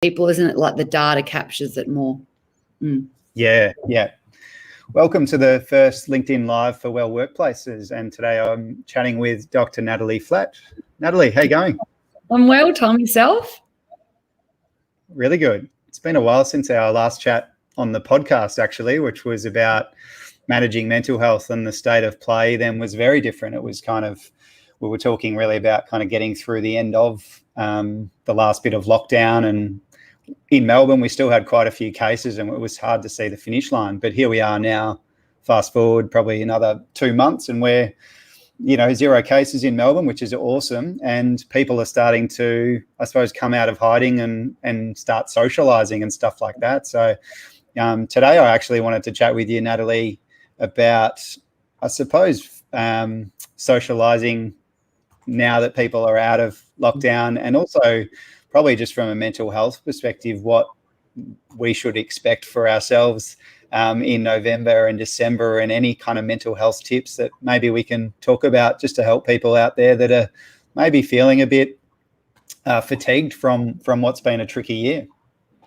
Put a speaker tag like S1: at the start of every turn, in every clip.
S1: people, isn't it? Like the data captures it more.
S2: Yeah. Welcome to the first LinkedIn Live for Well Workplaces, and today I'm chatting with Dr. Natalie Flatt. Natalie, how you going?
S1: I'm well, Tom. Yourself?
S2: Really good. It's been a while since our last chat on the podcast, actually, which was about managing mental health, and the state of play then was very different. It was we were talking really about kind of getting through the end of the last bit of lockdown, and in Melbourne, we still had quite a few cases and it was hard to see the finish line. But here we are now, fast forward probably another 2 months, and we're, 0 cases in Melbourne, which is awesome. And people are starting to, I suppose, come out of hiding and start socialising and stuff like that. So today I actually wanted to chat with you, Natalie, about, I suppose, socialising now that people are out of lockdown, and also probably just from a mental health perspective, what we should expect for ourselves in November and December, and any kind of mental health tips that maybe we can talk about just to help people out there that are maybe feeling a bit fatigued from what's been a tricky year.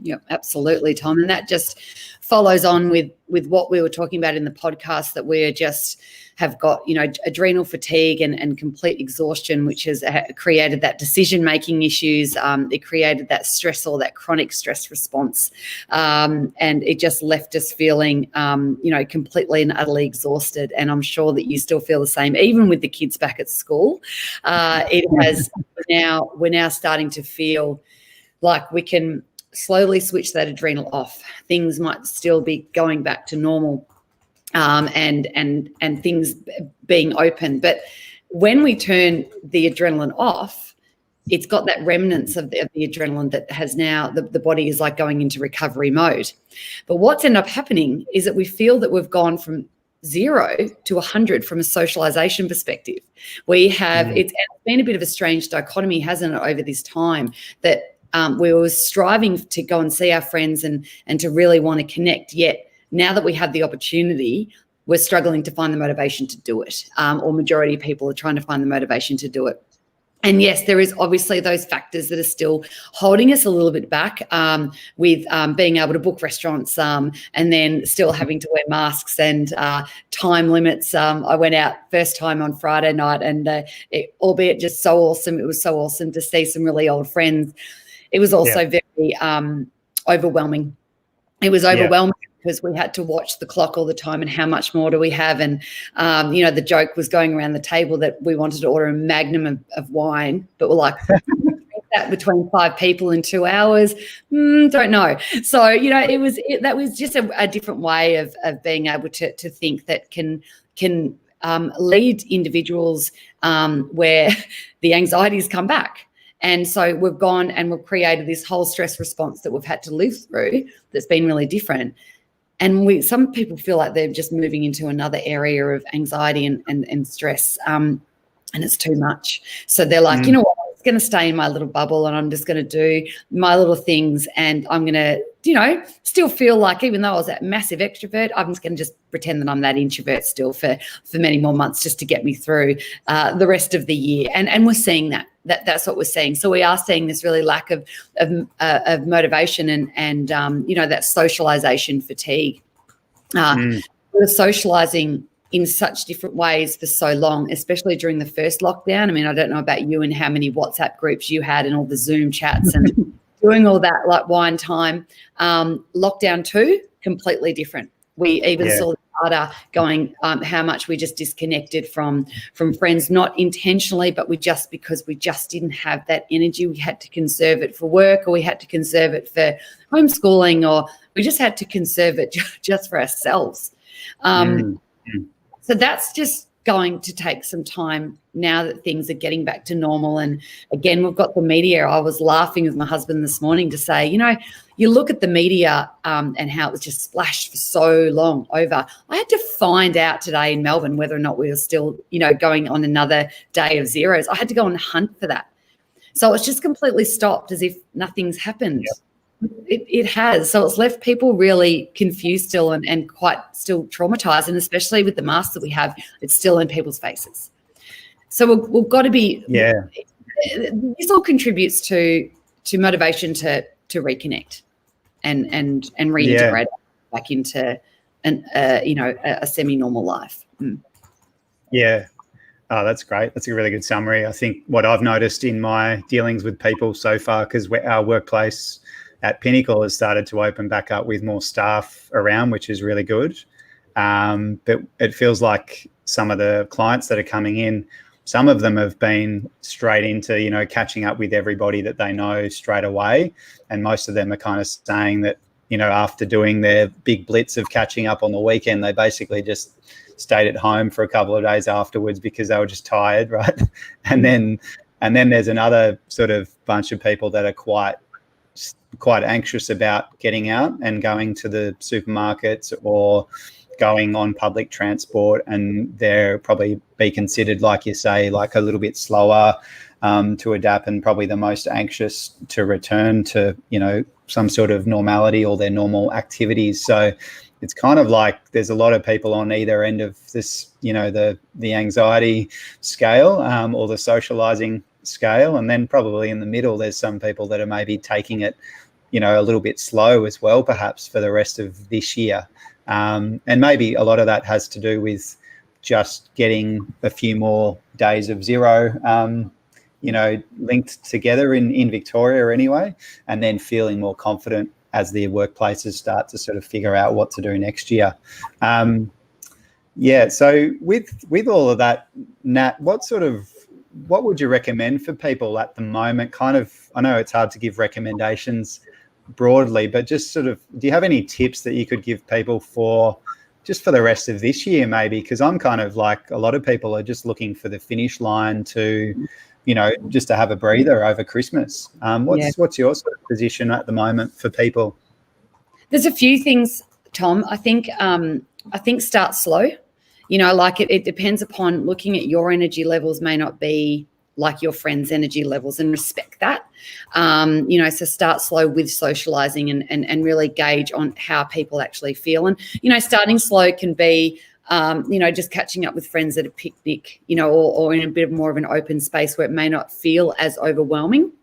S1: Yeah, absolutely, Tom. And that just follows on with what we were talking about in the podcast, that we just have got, adrenal fatigue and complete exhaustion, which has created that decision-making issues. It created that stress, or that chronic stress response. And it just left us feeling, completely and utterly exhausted. And I'm sure that you still feel the same, even with the kids back at school. We're now starting to feel like we can slowly switch that adrenal off. Things might still be going back to normal, and things being open. But when we turn the adrenaline off, it's got that remnants of the adrenaline that has now, the body is like going into recovery mode. But what's ended up happening is that we feel that we've gone from 0 to 100 from a socialization perspective. We have, it's been a bit of a strange dichotomy, hasn't it, over this time, that we were striving to go and see our friends and to really want to connect, yet now that we have the opportunity, we're struggling to find the motivation to do it, or majority of people are trying to find the motivation to do it. And yes, there is obviously those factors that are still holding us a little bit back, with being able to book restaurants, and then still having to wear masks and time limits. I went out first time on Friday night, and albeit just so awesome, it was so awesome to see some really old friends. It was also very overwhelming. It was overwhelming because we had to watch the clock all the time, and how much more do we have? And, the joke was going around the table that we wanted to order a magnum of wine, but we're like, that between 5 people in 2 hours, don't know. So, that was just a different way of being able to think that can lead individuals where the anxieties come back. And so we've gone and we've created this whole stress response that we've had to live through that's been really different. And some people feel like they're just moving into another area of anxiety and stress, and it's too much. So they're like, you know what, I'm just going to stay in my little bubble, and I'm just going to do my little things, and I'm going to, still feel like, even though I was that massive extrovert, I'm just going to just pretend that I'm that introvert still for many more months, just to get me through the rest of the year. And we're seeing that's what we're seeing. So we are seeing this really lack of motivation and that socialization fatigue. We're socializing in such different ways for so long, especially during the first lockdown. I mean, I don't know about you and how many WhatsApp groups you had and all the Zoom chats and doing all that, like wine time. Lockdown 2, completely different. We even saw the data going how much we just disconnected from friends, not intentionally, but because we just didn't have that energy. We had to conserve it for work, or we had to conserve it for homeschooling, or we just had to conserve it just for ourselves. So that's just going to take some time now that things are getting back to normal. And again, we've got the media. I was laughing with my husband this morning to say, you look at the media and how it was just splashed for so long over. I had to find out today in Melbourne whether or not we were still, going on another day of zeros. I had to go and hunt for that. So it's just completely stopped, as if nothing's happened. Yep. It has. So it's left people really confused still and quite still traumatized, and especially with the masks that we have, it's still in people's faces. So we've got to be – this all contributes to motivation to reconnect and reintegrate back into a semi-normal life.
S2: Yeah. Oh, that's great. That's a really good summary. I think what I've noticed in my dealings with people so far, because our workplace at Pinnacle has started to open back up with more staff around, which is really good. But it feels like some of the clients that are coming in, some of them have been straight into, catching up with everybody that they know straight away. And most of them are kind of saying that, after doing their big blitz of catching up on the weekend, they basically just stayed at home for a couple of days afterwards because they were just tired, right? And then there's another sort of bunch of people that are quite anxious about getting out and going to the supermarkets or going on public transport, and they're probably be considered, like you say, like a little bit slower to adapt, and probably the most anxious to return to, some sort of normality or their normal activities. So it's kind of like there's a lot of people on either end of this, the anxiety scale or the socializing scale. And then probably in the middle, there's some people that are maybe taking it, a little bit slow as well, perhaps for the rest of this year. And maybe a lot of that has to do with just getting a few more days of zero, linked together in Victoria anyway, and then feeling more confident as the workplaces start to sort of figure out what to do next year. So with all of that, Nat, what would you recommend for people at the moment? Kind of, I know it's hard to give recommendations broadly, but just sort of, do you have any tips that you could give people for the rest of this year, maybe? Because I'm kind of like a lot of people are just looking for the finish line to, just to have a breather over Christmas. What's your sort of position at the moment for people?
S1: There's a few things, Tom. I think start slow. It depends upon looking at your energy levels may not be like your friends' energy levels, and respect that. So start slow with socializing and really gauge on how people actually feel. And, starting slow can be, just catching up with friends at a picnic, or in a bit more of an open space where it may not feel as overwhelming.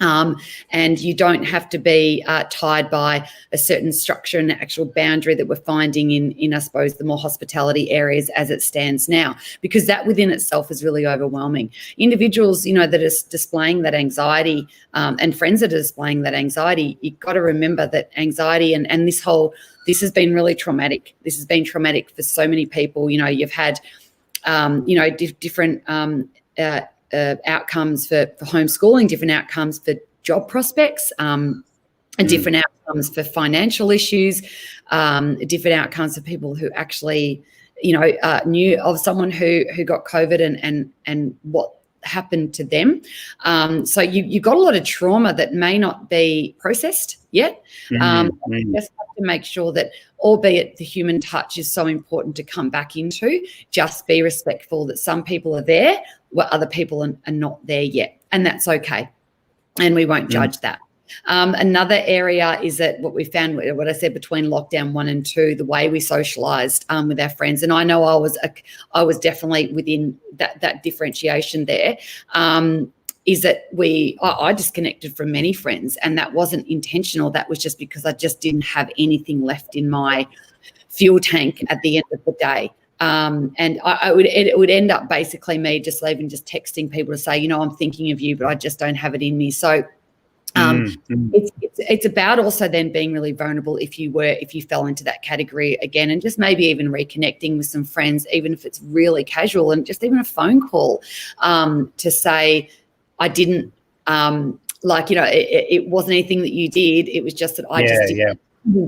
S1: And you don't have to be tied by a certain structure and actual boundary that we're finding in, I suppose, the more hospitality areas as it stands now, because that within itself is really overwhelming. Individuals, that are displaying that anxiety and friends that are displaying that anxiety, you've got to remember that anxiety and this has been really traumatic. This has been traumatic for so many people. You've had, different outcomes for homeschooling, different outcomes for job prospects, and different outcomes for financial issues, different outcomes for people who actually, knew of someone who got COVID and what happened to them. So you've got a lot of trauma that may not be processed yet. You just have to make sure that, albeit the human touch is so important to come back into, just be respectful that some people are there where other people are not there yet. And that's okay. And we won't judge that. Another area is that what we found, what I said, between lockdown 1 and 2, the way we socialized with our friends. And I know I was definitely within that differentiation there. Is that I disconnected from many friends, and that wasn't intentional. That was just because I just didn't have anything left in my fuel tank at the end of the day. And it would end up basically me just texting people to say, I'm thinking of you, but I just don't have it in me. So it's about also then being really vulnerable if you fell into that category again, and just maybe even reconnecting with some friends, even if it's really casual, and just even a phone call to say, I didn't it wasn't anything that you did. It was just that I didn't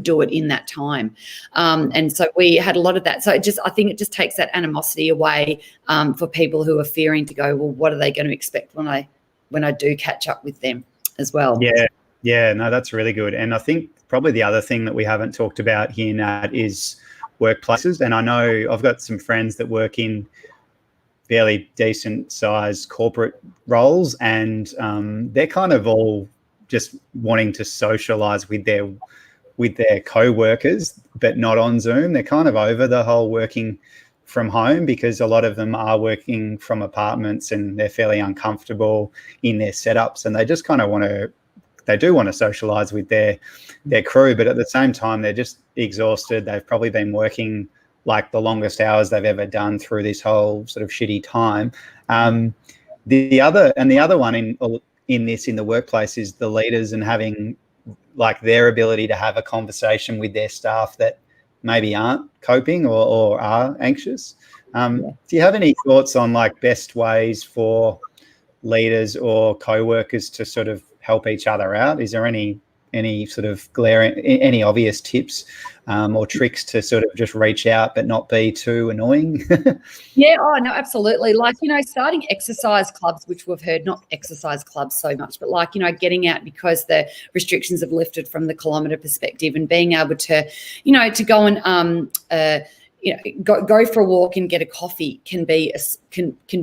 S1: do it in that time. And so we had a lot of that. So I think it just takes that animosity away for people who are fearing to go, well, what are they going to expect when I do catch up with them as well?
S2: Yeah, no, that's really good. And I think probably the other thing that we haven't talked about here, Nat, is workplaces. And I know I've got some friends that work in fairly decent sized corporate roles, and they're kind of all just wanting to socialize with their co-workers, but not on Zoom. They're kind of over the whole working from home, because a lot of them are working from apartments and they're fairly uncomfortable in their setups, and they just kind of want to they do want to socialize with their crew, but at the same time, they're just exhausted. They've probably been working like the longest hours they've ever done through this whole sort of shitty time. The other one in the workplace is the leaders and having like their ability to have a conversation with their staff that maybe aren't coping or are anxious. Do you have any thoughts on like best ways for leaders or co-workers to sort of help each other out? Is there any sort of any obvious tips or tricks to sort of just reach out but not be too annoying?
S1: Yeah, oh no, absolutely. Like, starting exercise clubs, which we've heard, not exercise clubs so much, but like, getting out because the restrictions have lifted from the kilometre perspective, and being able to, to go and go for a walk and get a coffee can be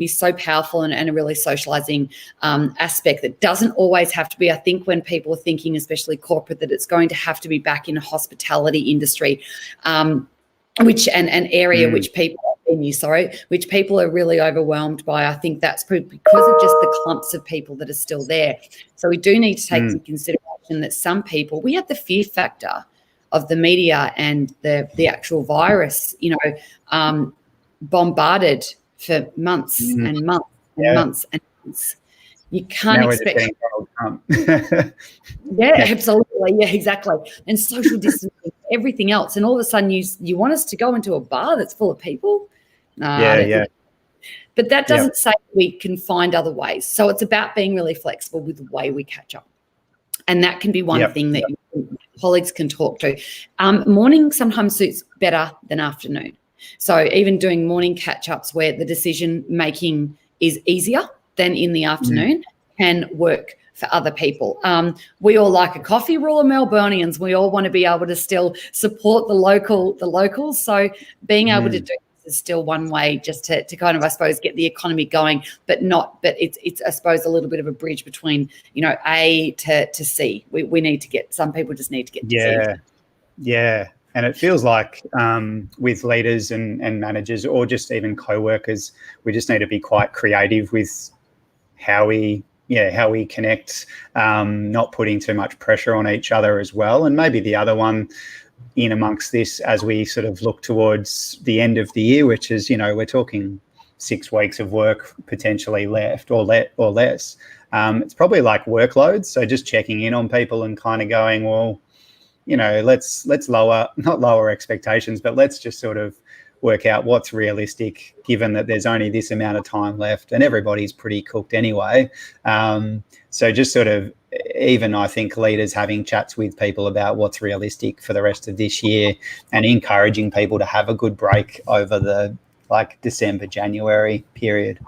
S1: so powerful and a really socializing aspect that doesn't always have to be. I think when people are thinking, especially corporate, that it's going to have to be back in a hospitality industry, which people are really overwhelmed by. I think that's because of just the clumps of people that are still there. So we do need to take into consideration that some people, we have the fear factor of the media and the actual virus, bombarded for months and months and months and months. You can't expect. Absolutely. Yeah, exactly. And social distancing, everything else. And all of a sudden you want us to go into a bar that's full of people? But that doesn't say we can find other ways. So it's about being really flexible with the way we catch up. And that can be one thing that colleagues can talk to. Morning sometimes suits better than afternoon. So even doing morning catch-ups where the decision-making is easier than in the afternoon can work for other people. We all like a coffee. We're all Melburnians. We all want to be able to still support the locals. So being able to do this is still one way just to kind of, I suppose, get the economy going, but it's I suppose a little bit of a bridge between, A to C. We need to get, some people just need to get to C.
S2: Yeah. And it feels like with leaders and managers or just even co-workers, we just need to be quite creative with how we connect, not putting too much pressure on each other as well. And maybe the other one in amongst this, as we sort of look towards the end of the year, which is, we're talking 6 weeks of work potentially left or less. It's probably like workloads. So just checking in on people and kind of going, well, let's not lower expectations, but let's just sort of work out what's realistic given that there's only this amount of time left and everybody's pretty cooked anyway. So just sort of, even I think leaders having chats with people about what's realistic for the rest of this year and encouraging people to have a good break over the December, January period.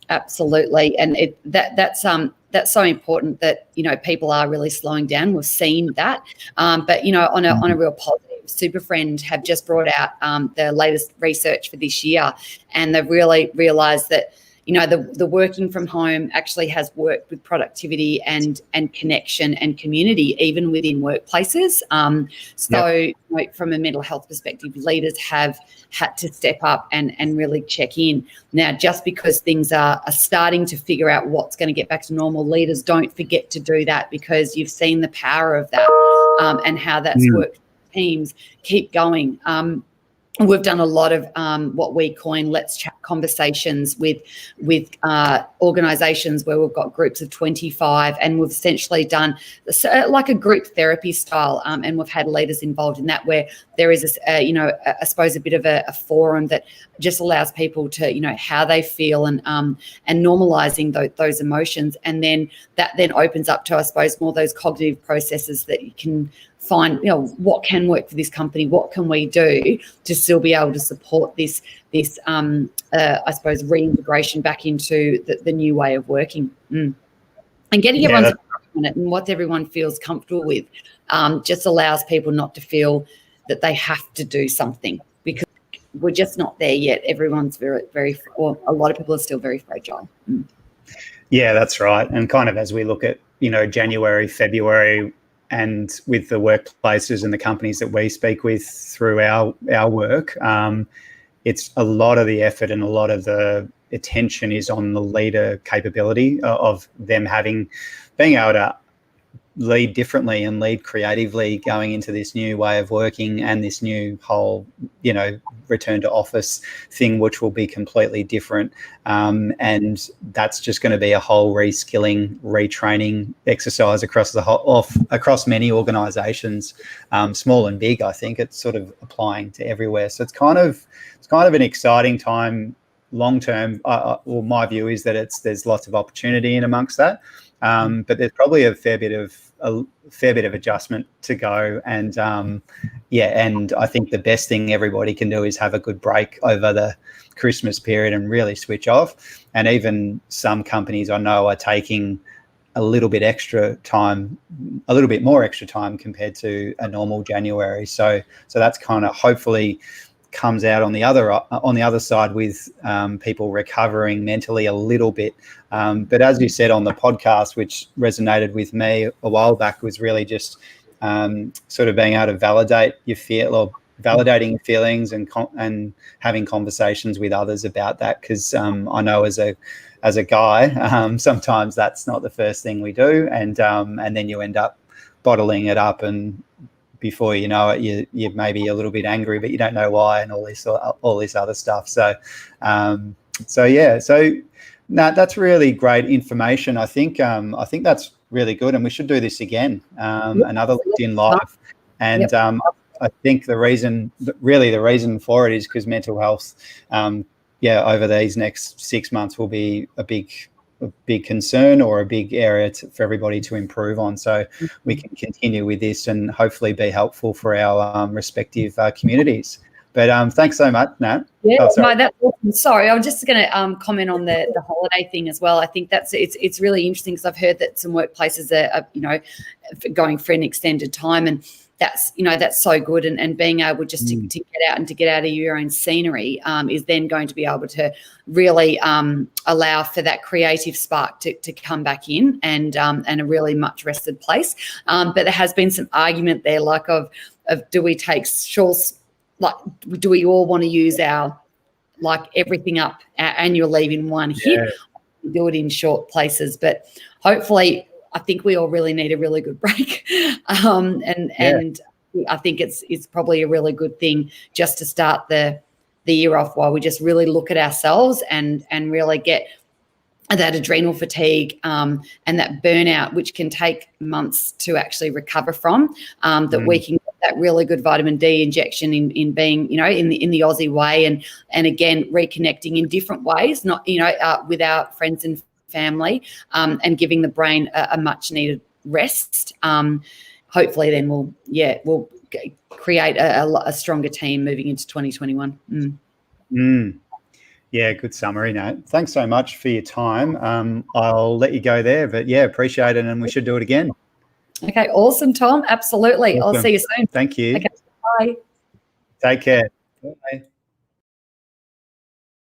S1: Absolutely. And that's so important that, people are really slowing down. We've seen that. But, on a real positive, Superfriend have just brought out the latest research for this year, and they've really realised that, the working from home actually has worked with productivity and connection and community, even within workplaces. From a mental health perspective, leaders have had to step up and really check in. Now, just because things are starting to figure out what's going to get back to normal, leaders don't forget to do that, because you've seen the power of that and how that's worked. Teams keep going. We've done a lot of what we coin "let's chat" conversations with organisations where we've got groups of 25, and we've essentially done like a group therapy style, and we've had leaders involved in that, where there is I suppose a bit of a forum that just allows people to how they feel and normalising those emotions, and then that then opens up to, I suppose, more those cognitive processes that you can find, what can work for this company, what can we do to still be able to support this I suppose reintegration back into the new way of working, and getting everyone's on it and what everyone feels comfortable with just allows people not to feel that they have to do something, because we're just not there yet. Everyone's very a lot of people are still very fragile.
S2: Yeah, that's right. And kind of as we look at January, February, and with the workplaces and the companies that we speak with through our work, it's a lot of the effort and a lot of the attention is on the leader capability of them being able to lead differently and lead creatively going into this new way of working and this new whole, return to office thing, which will be completely different. And that's just going to be a whole reskilling, retraining exercise across many organisations, small and big. I think it's sort of applying to everywhere. So it's kind of an exciting time long term. Well, my view is that there's lots of opportunity in amongst that. But there's probably a fair bit of adjustment to go, and and I think the best thing everybody can do is have a good break over the Christmas period and really switch off. And even some companies I know are taking a little bit more extra time compared to a normal January. So that's kind of hopefully comes out on the other side with people recovering mentally a little bit. But as you said on the podcast, which resonated with me a while back, was really just sort of being able to validate validating your feelings and having conversations with others about that. Because I know as a guy, sometimes that's not the first thing we do, and then you end up bottling it up, and before you know it, you're maybe a little bit angry, but you don't know why, and all this other stuff. So that's really great information. I think that's really good, and we should do this again, another LinkedIn Live. And I think the reason for it is because mental health, over these next 6 months will be a big concern or a big area for everybody to improve on. So we can continue with this and hopefully be helpful for our respective communities. But thanks so much, Nat.
S1: Yeah, no, that's awesome. Sorry, I was just going to comment on the holiday thing as well. I think it's really interesting because I've heard that some workplaces are going for an extended time, and that's so good, and being able just to get out and to get out of your own scenery is then going to be able to really allow for that creative spark to come back in and a really much rested place. But there has been some argument there, like of do we take shorts, like do we all want to use our everything up our annual leave in one hit? We do it in short places, but hopefully I think we all really need a really good break. And I think it's probably a really good thing just to start the year off while we just really look at ourselves and really get that adrenal fatigue and that burnout, which can take months to actually recover from, that we can get that really good vitamin D injection in being, in the Aussie way, and again, reconnecting in different ways, not, with our friends and family, and giving the brain a much needed rest. Hopefully then we'll create a stronger team moving into 2021.
S2: Yeah, good summary, Nat. Thanks so much for your time. I'll let you go there, but appreciate it, and we should do it again.
S1: Okay, awesome, Tom. Absolutely. Awesome. I'll see you soon.
S2: Thank you.
S1: Okay, bye.
S2: Take care. Bye.